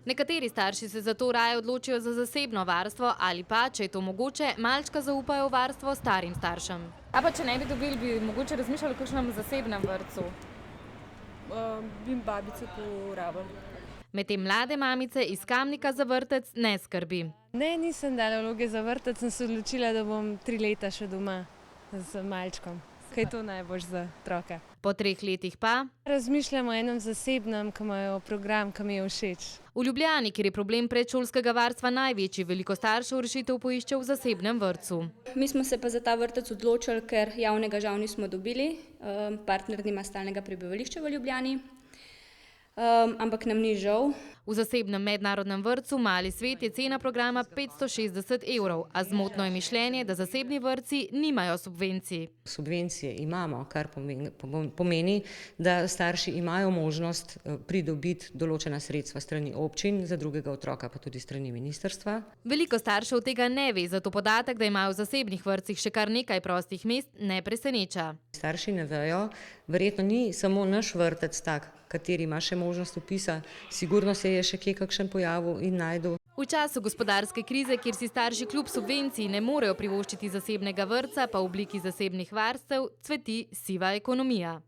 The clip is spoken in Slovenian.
Nekateri starši se zato raje odločijo za zasebno varstvo ali pa, če je to mogoče, malčka zaupajo v varstvo starim staršem. A pa če ne bi dobili, bi mogoče razmišljali o kakšnem zasebnem vrtcu? Bi babice porabili. Medtem mlade mamice iz Kamnika za vrtec ne skrbi. Ne, nisem dala vloge za vrtec, sem se odločila, da bom 3 leta še doma z malčkom. Kaj je to najbolj za otroka? Po 3 letih pa Razmišljam o enem zasebnem, ki imajo program, ki mi je všeč. v Ljubljani, kjer je problem predšolskega varstva največji, veliko staršev rešitev poišče v zasebnem vrtcu. Mi smo se pa za ta vrtec odločili, ker javnega žal nismo dobili. Partner nima stalnega prebivališča v Ljubljani, ampak nam ni žal. V zasebnem mednarodnem vrtcu Mali svet je cena programa 560 €, a zmotno je mišljenje, da zasebni vrtci nimajo subvencij. Subvencije imamo, kar pomeni, da starši imajo možnost pridobiti določena sredstva strani občin, za drugega otroka pa tudi strani ministrstva. Veliko staršev tega ne ve, zato podatek, da imajo v zasebnih vrtcih še kar nekaj prostih mest, ne preseneča. Starši ne vejo, verjetno ni samo naš vrtec tak, kateri ima še možnost vpisa, sigurno se je še kje kakšen pojavil in najdel. V času gospodarske krize, kjer si starši kljub subvenciji ne morejo privoščiti zasebnega vrtca, pa v obliki zasebnih varstev cveti siva ekonomija.